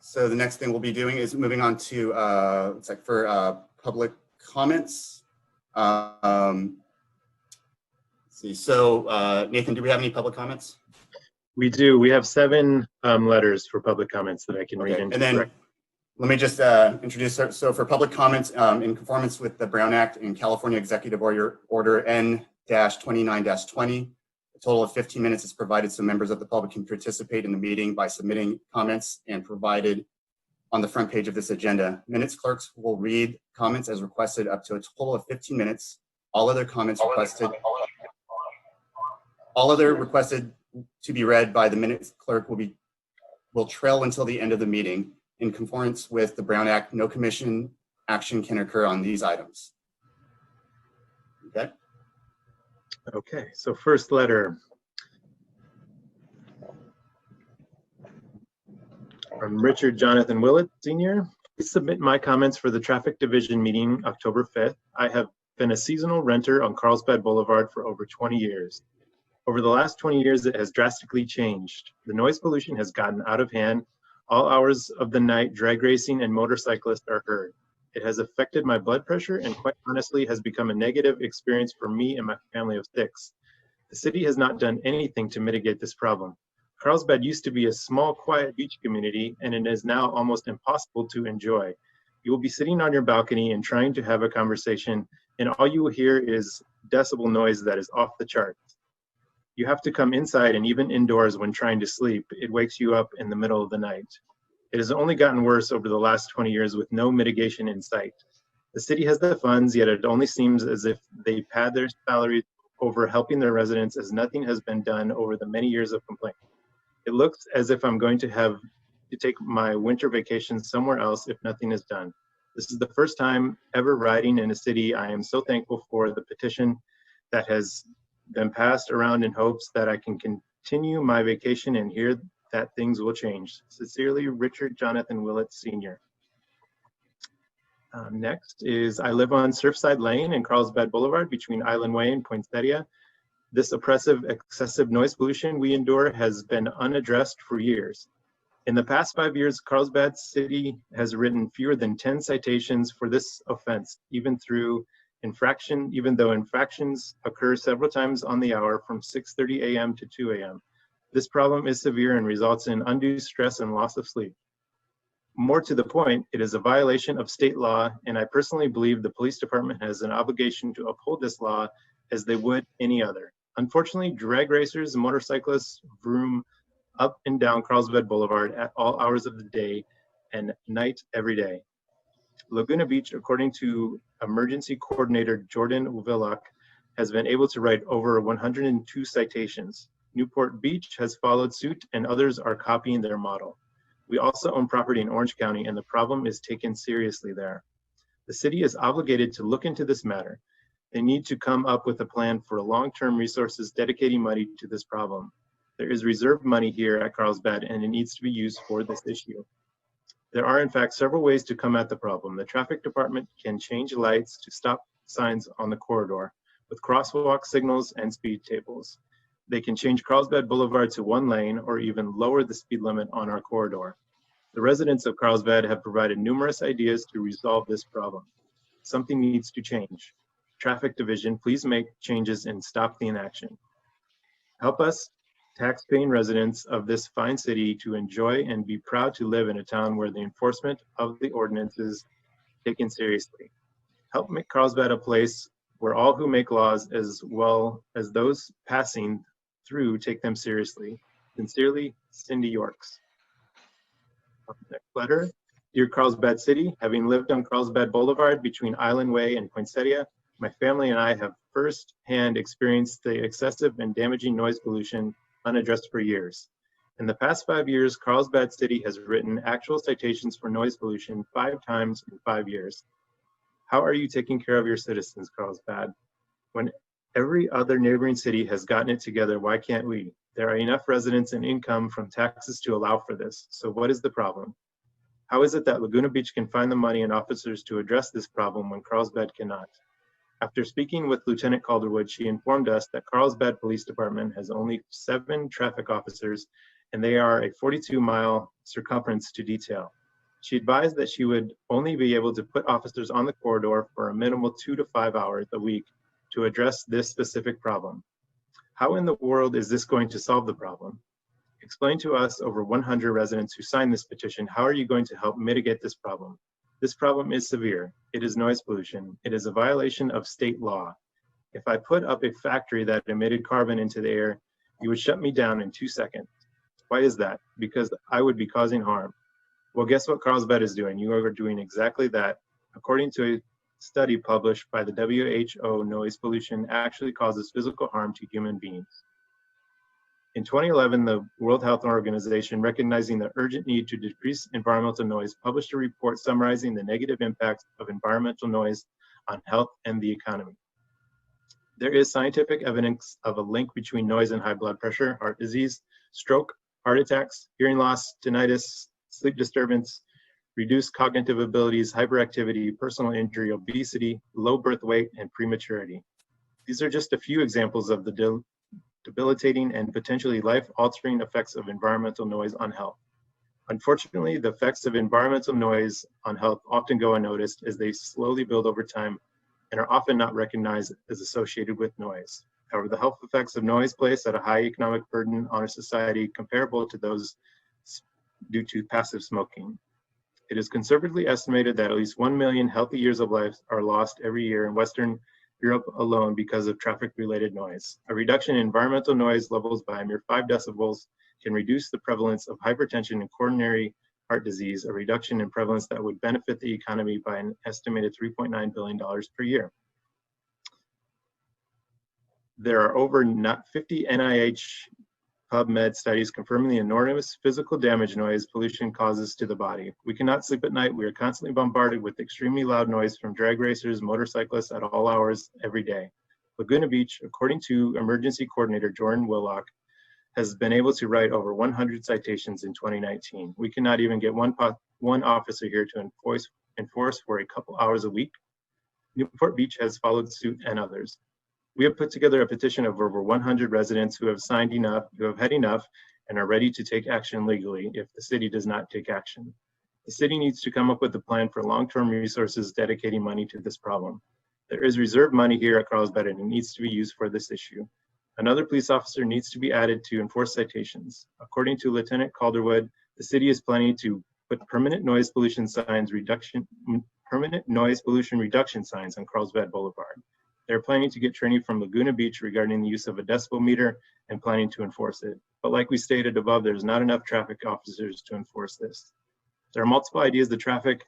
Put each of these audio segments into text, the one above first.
So the next thing we'll be doing is moving on to it's like for public comments. Let's see. So Nathan, do we have any public comments? We do. We have 7 letters for public comments that I can read into. And then let me just introduce. So for public comments, in conformance with the Brown Act and California Executive Order N-29-20, a total of 15 minutes is provided so members of the public can participate in the meeting by submitting comments and provided on the front page of this agenda. Minutes clerks will read comments as requested up to a total of 15 minutes. All other requested to be read by the minutes clerk will trail until the end of the meeting. In conformance with the Brown Act, no commission action can occur on these items. Okay. Okay, so first letter. From Richard Jonathan Willett, Sr. Please submit my comments for the Traffic Division meeting October 5th. I have been a seasonal renter on Carlsbad Boulevard for over 20 years. Over the last 20 years, it has drastically changed. The noise pollution has gotten out of hand. All hours of the night, drag racing and motorcyclists are heard. It has affected my blood pressure and quite honestly has become a negative experience for me and my family of 6. The city has not done anything to mitigate this problem. Carlsbad used to be a small, quiet beach community, and it is now almost impossible to enjoy. You will be sitting on your balcony and trying to have a conversation, and all you will hear is decibel noise that is off the charts. You have to come inside and even indoors when trying to sleep. It wakes you up in the middle of the night. It has only gotten worse over the last 20 years with no mitigation in sight. The city has the funds, yet it only seems as if they pad their salaries over helping their residents as nothing has been done over the many years of complaint. It looks as if I'm going to have to take my winter vacation somewhere else if nothing is done. This is the first time ever riding in a city. I am so thankful for the petition that has been passed around in hopes that I can continue my vacation and hear that things will change. Sincerely, Richard Jonathan Willett, Sr. Next is, I live on Surfside Lane and Carlsbad Boulevard between Island Way and Poinsettia. This oppressive, excessive noise pollution we endure has been unaddressed for years. In the past 5 years, Carlsbad City has written fewer than 10 citations for this offense, even though infractions occur several times on the hour from 6:30 a.m. to 2 a.m. This problem is severe and results in undue stress and loss of sleep. More to the point, it is a violation of state law, and I personally believe the police department has an obligation to uphold this law as they would any other. Unfortunately, drag racers and motorcyclists vroom up and down Carlsbad Boulevard at all hours of the day and night every day. Laguna Beach, according to Emergency Coordinator Jordan Uvilak, has been able to write over 102 citations. Newport Beach has followed suit and others are copying their model. We also own property in Orange County and the problem is taken seriously there. The city is obligated to look into this matter. They need to come up with a plan for long-term resources dedicating money to this problem. There is reserved money here at Carlsbad and it needs to be used for this issue. There are in fact several ways to come at the problem. The traffic department can change lights to stop signs on the corridor with crosswalk signals and speed tables. They can change Carlsbad Boulevard to 1 lane or even lower the speed limit on our corridor. The residents of Carlsbad have provided numerous ideas to resolve this problem. Something needs to change. Traffic Division, please make changes and stop the inaction. Help us, tax-paying residents of this fine city, to enjoy and be proud to live in a town where the enforcement of the ordinance is taken seriously. Help make Carlsbad a place where all who make laws as well as those passing through take them seriously. Sincerely, Cindy Yorks. Next letter. Dear Carlsbad City, having lived on Carlsbad Boulevard between Island Way and Poinsettia, my family and I have first-hand experienced the excessive and damaging noise pollution unaddressed for years. In the past 5 years, Carlsbad City has written actual citations for noise pollution 5 times in 5 years. How are you taking care of your citizens, Carlsbad? When every other neighboring city has gotten it together, why can't we? There are enough residents and income from taxes to allow for this. So what is the problem? How is it that Laguna Beach can find the money and officers to address this problem when Carlsbad cannot? After speaking with Lieutenant Calderwood, she informed us that Carlsbad Police Department has only 7 traffic officers and they are a 42-mile circumference to detail. She advised that she would only be able to put officers on the corridor for a minimal 2 to 5 hours a week to address this specific problem. How in the world is this going to solve the problem? Explain to us, over 100 residents who signed this petition, how are you going to help mitigate this problem? This problem is severe. It is noise pollution. It is a violation of state law. If I put up a factory that emitted carbon into the air, you would shut me down in 2 seconds. Why is that? Because I would be causing harm. Well, guess what Carlsbad is doing? You are doing exactly that. According to a study published by the WHO, noise pollution actually causes physical harm to human beings. In 2011, the World Health Organization, recognizing the urgent need to decrease environmental noise, published a report summarizing the negative impacts of environmental noise on health and the economy. There is scientific evidence of a link between noise and high blood pressure, heart disease, stroke, heart attacks, hearing loss, tinnitus, sleep disturbance, reduced cognitive abilities, hyperactivity, personal injury, obesity, low birth weight, and prematurity. These are just a few examples of the debilitating and potentially life-altering effects of environmental noise on health. Unfortunately, the effects of environmental noise on health often go unnoticed as they slowly build over time and are often not recognized as associated with noise. However, the health effects of noise place at a high economic burden on our society comparable to those due to passive smoking. It is conservatively estimated that at least 1 million healthy years of life are lost every year in Western Europe alone because of traffic-related noise. A reduction in environmental noise levels by a mere 5 decibels can reduce the prevalence of hypertension and coronary heart disease, a reduction in prevalence that would benefit the economy by an estimated $3.9 billion per year. There are over 50 NIH PubMed studies confirming the enormous physical damage noise pollution causes to the body. We cannot sleep at night. We are constantly bombarded with extremely loud noise from drag racers, motorcyclists at all hours every day. Laguna Beach, according to emergency coordinator Jordan Willock, has been able to write over 100 citations in 2019. We cannot even get one officer here to enforce for a couple hours a week. Newport Beach has followed suit, and others. We have put together a petition of over 100 residents who have signed enough, who have had enough, and are ready to take action legally if the city does not take action. The city needs to come up with a plan for long-term resources dedicating money to this problem. There is reserved money here at Carlsbad and it needs to be used for this issue. Another police officer needs to be added to enforce citations. According to Lieutenant Calderwood, the city is planning to put permanent noise pollution reduction signs on Carlsbad Boulevard. They're planning to get training from Laguna Beach regarding the use of a decibel meter and planning to enforce it. But like we stated above, there's not enough traffic officers to enforce this. There are multiple ideas the traffic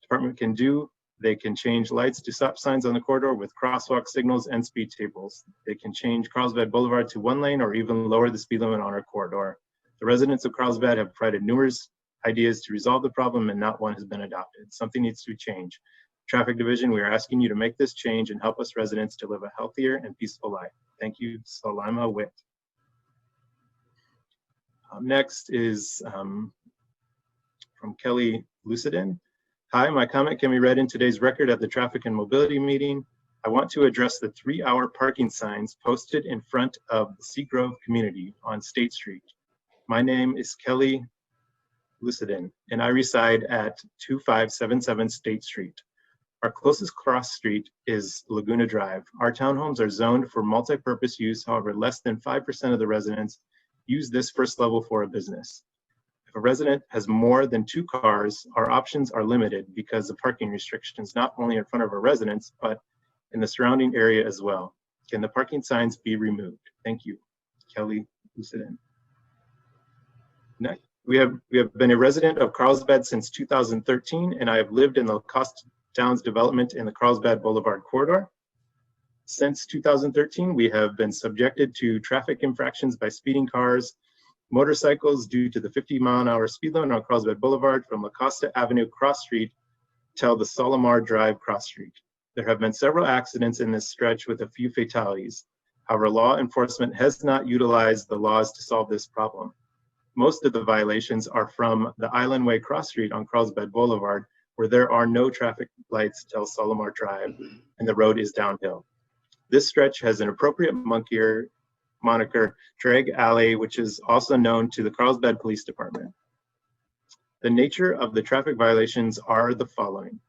department can do. They can change lights to stop signs on the corridor with crosswalk signals and speed tables. They can change Carlsbad Boulevard to 1 lane or even lower the speed limit on our corridor. The residents of Carlsbad have provided numerous ideas to resolve the problem and not one has been adopted. Something needs to change. Traffic Division, we are asking you to make this change and help us residents to live a healthier and peaceful life. Thank you, Salima Witt. Next is from Kelly Lucidin. Hi, my comment can be read in today's record at the Traffic and Mobility meeting. I want to address the 3-hour parking signs posted in front of the Seagrove community on State Street. My name is Kelly Lucidin, and I reside at 2577 State Street. Our closest cross street is Laguna Drive. Our townhomes are zoned for multi-purpose use. However, less than 5% of the residents use this first level for a business. If a resident has more than 2 cars, our options are limited because of parking restrictions, not only in front of our residents, but in the surrounding area as well. Can the parking signs be removed? Thank you. Kelly Lucidin. Next, we have been a resident of Carlsbad since 2013, and I have lived in the Costa Downs development in the Carlsbad Boulevard corridor. Since 2013, we have been subjected to traffic infractions by speeding cars, motorcycles due to the 50-mile-an-hour speed limit on Carlsbad Boulevard from La Costa Avenue cross street till the Solomar Drive cross street. There have been several accidents in this stretch with a few fatalities. However, law enforcement has not utilized the laws to solve this problem. Most of the violations are from the Island Way cross street on Carlsbad Boulevard, where there are no traffic lights till Solomar Drive and the road is downhill. This stretch has an appropriate moniker Drag Alley, which is also known to the Carlsbad Police Department. The nature of the traffic violations are the following.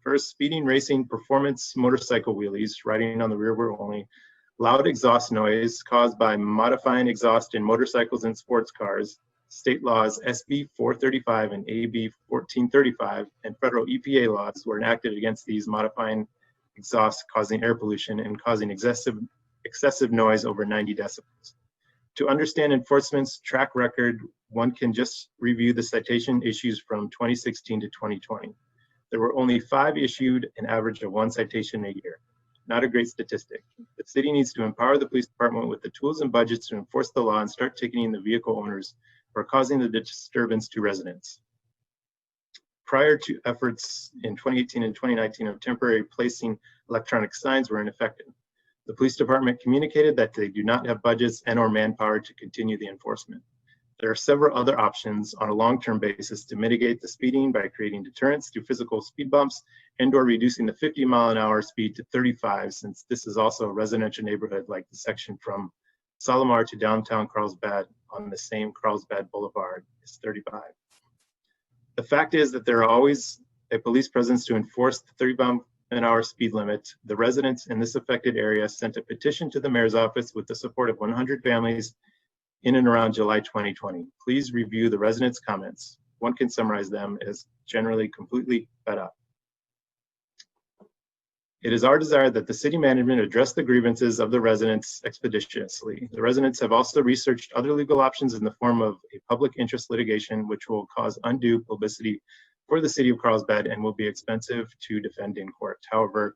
First, speeding, racing, performance, motorcycle wheelies, riding on the rear wheel only, loud exhaust noise caused by modifying exhaust in motorcycles and sports cars, state laws SB 435 and AB 1435, and federal EPA laws were enacted against these modifying exhaust causing air pollution and causing excessive noise over 90 decibels. To understand enforcement's track record, one can just review the citation issues from 2016 to 2020. There were only 5 issued, an average of 1 citation a year. Not a great statistic. The city needs to empower the police department with the tools and budgets to enforce the law and start ticketing the vehicle owners for causing the disturbance to residents. Prior to efforts in 2018 and 2019 of temporary placing electronic signs were ineffective. The police department communicated that they do not have budgets and or manpower to continue the enforcement. There are several other options on a long-term basis to mitigate the speeding by creating deterrents through physical speed bumps and or reducing the 50-mile-an-hour speed to 35, since this is also a residential neighborhood like the section from Salomar to downtown Carlsbad on the same Carlsbad Boulevard is 35. The fact is that there are always a police presence to enforce the 30-mile-an-hour speed limit. The residents in this affected area sent a petition to the mayor's office with the support of 100 families in and around July 2020. Please review the residents' comments. One can summarize them as generally completely fed up. It is our desire that the city management address the grievances of the residents expeditiously. The residents have also researched other legal options in the form of a public interest litigation, which will cause undue publicity for the city of Carlsbad and will be expensive to defend in court. However,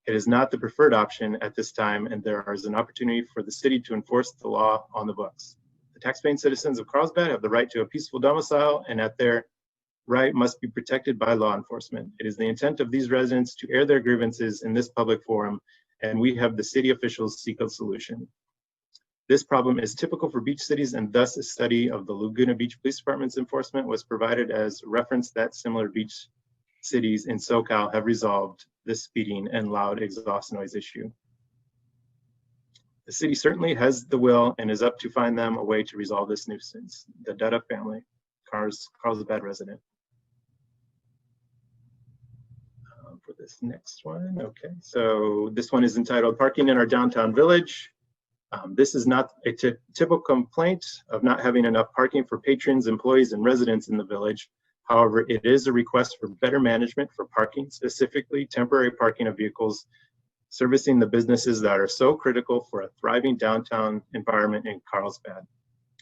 it is not the preferred option at this time, and there is an opportunity for the city to enforce the law on the books. The taxpaying citizens of Carlsbad have the right to a peaceful domicile, and at their right must be protected by law enforcement. It is the intent of these residents to air their grievances in this public forum, and we have the city officials seek a solution. This problem is typical for beach cities, and thus a study of the Laguna Beach Police Department's enforcement was provided as reference that similar beach cities in SoCal have resolved this speeding and loud exhaust noise issue. The city certainly has the will and is up to find them a way to resolve this nuisance. The Dutta family, Carlsbad resident. For this next one, okay. So this one is entitled Parking in Our Downtown Village. This is not a typical complaint of not having enough parking for patrons, employees, and residents in the village. However, it is a request for better management for parking, specifically temporary parking of vehicles servicing the businesses that are so critical for a thriving downtown environment in Carlsbad.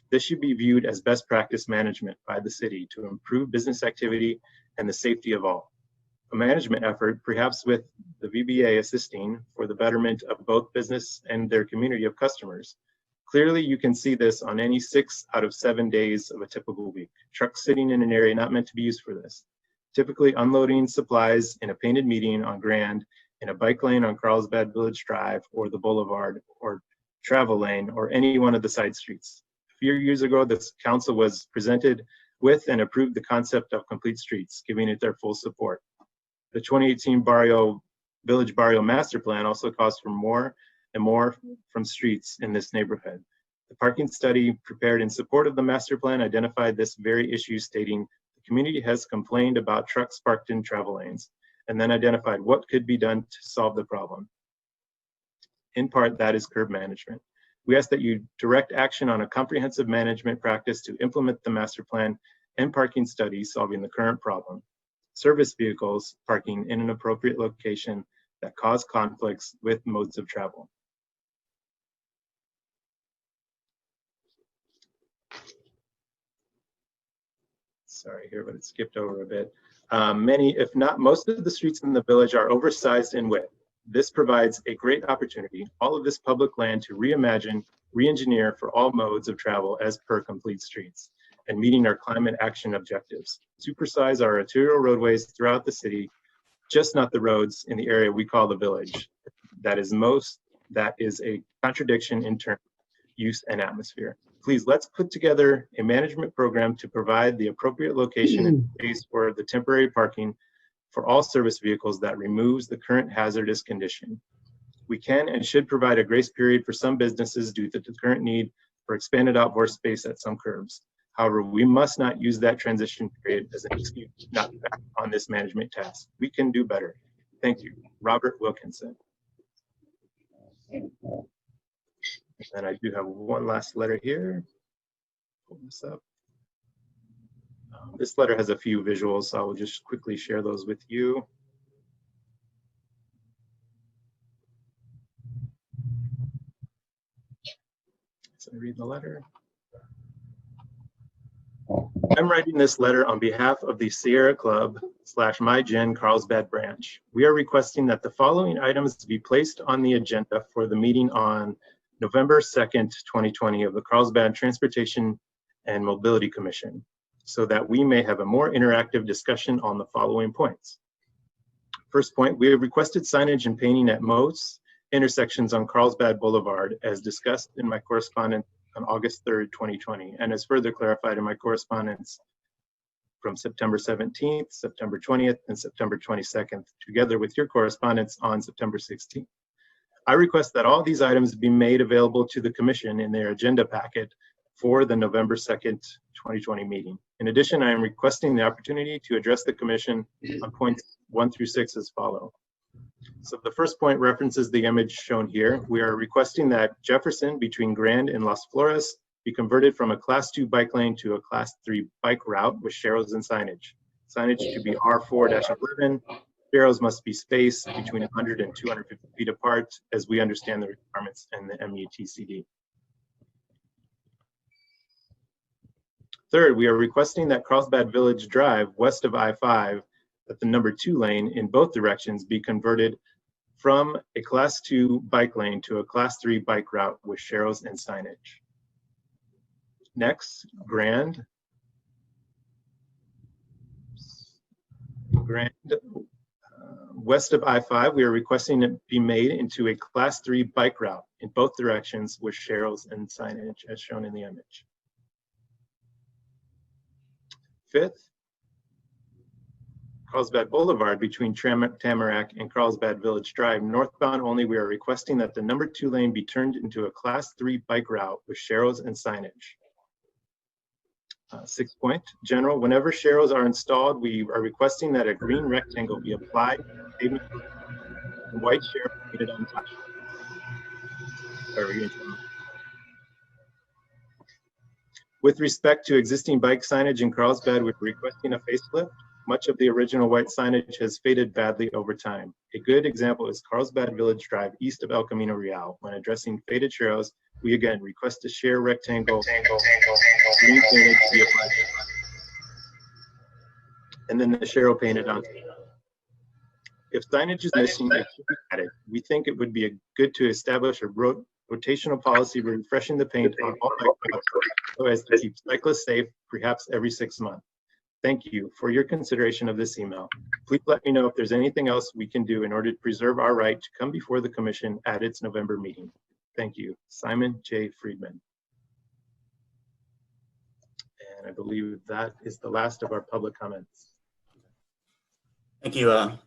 This should be viewed as best practice management by the city to improve business activity and the safety of all. A management effort, perhaps with the VBA assisting for the betterment of both business and their community of customers. Clearly, you can see this on any 6 out of 7 days of a typical week. Trucks sitting in an area not meant to be used for this. Typically unloading supplies in a painted median on Grand, in a bike lane on Carlsbad Village Drive or the Boulevard or travel lane or any one of the side streets. A few years ago, this council was presented with and approved the concept of complete streets, giving it their full support. The 2018 Village Barrio Master Plan also calls for more and more from streets in this neighborhood. The parking study prepared in support of the master plan identified this very issue, stating the community has complained about trucks parked in travel lanes, and then identified what could be done to solve the problem. In part, that is curb management. We ask that you direct action on a comprehensive management practice to implement the master plan and parking study solving the current problem. Service vehicles parking in an appropriate location that cause conflicts with modes of travel. Sorry here, but it skipped over a bit. Many, if not most of the streets in the village are oversized in width. This provides a great opportunity, all of this public land to reimagine, re-engineer for all modes of travel as per complete streets and meeting our climate action objectives. Supersize our arterial roadways throughout the city, just not the roads in the area we call the village. That is a contradiction in terms of use and atmosphere. Please, let's put together a management program to provide the appropriate location and space for the temporary parking for all service vehicles that removes the current hazardous condition. We can and should provide a grace period for some businesses due to the current need for expanded outdoor space at some curbs. However, we must not use that transition period as an excuse not to act on this management task. We can do better. Thank you. Robert Wilkinson. And I do have one last letter here. Pull this up. This letter has a few visuals, so I will just quickly share those with you. So I read the letter. I'm writing this letter on behalf of the Sierra Club / My Gin Carlsbad branch. We are requesting that the following items be placed on the agenda for the meeting on November 2nd, 2020 of the Carlsbad Transportation and Mobility Commission, so that we may have a more interactive discussion on the following points. First point, we have requested signage and painting at most intersections on Carlsbad Boulevard as discussed in my correspondence on August 3rd, 2020, and as further clarified in my correspondence from September 17th, September 20th, and September 22nd, together with your correspondence on September 16th. I request that all these items be made available to the Commission in their agenda packet for the November 2nd, 2020 meeting. In addition, I am requesting the opportunity to address the Commission on points 1 through 6 as follow. So the first point references the image shown here. We are requesting that Jefferson between Grand and Las Flores be converted from a Class 2 bike lane to a Class 3 bike route with sharrows and signage. Signage to be R4-11. Sharrows must be spaced between 100 and 250 feet apart, as we understand the requirements in the MUTCD. Third, we are requesting that Carlsbad Village Drive west of I-5, that the number 2 lane in both directions be converted from a Class 2 bike lane to a Class 3 bike route with sharrows and signage. Next, Grand west of I-5, we are requesting it be made into a Class 3 bike route in both directions with sharrows and signage as shown in the image. Fifth, Carlsbad Boulevard between Tamarack and Carlsbad Village Drive, northbound only, we are requesting that the number 2 lane be turned into a Class 3 bike route with sharrows and signage. 6th point, general, whenever sharrows are installed, we are requesting that a green rectangle be applied and white sharrow painted on top. With respect to existing bike signage in Carlsbad, we're requesting a facelift. Much of the original white signage has faded badly over time. A good example is Carlsbad Village Drive east of El Camino Real. When addressing faded sharrows, we again request a share rectangle, green painted to be applied, and then the sharrow painted on. If signage is missing, it should be added. We think it would be good to establish a rotational policy refreshing the paint on all bike routes so as to keep cyclists safe, perhaps every 6 months. Thank you for your consideration of this email. Please let me know if there's anything else we can do in order to preserve our right to come before the Commission at its November meeting. Thank you. Simon J. Friedman. And I believe that is the last of our public comments. Thank you,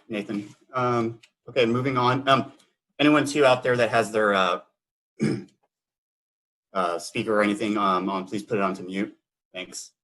Nathan. Okay, moving on. Anyone too out there that has their speaker or anything on, please put it on to mute. Thanks.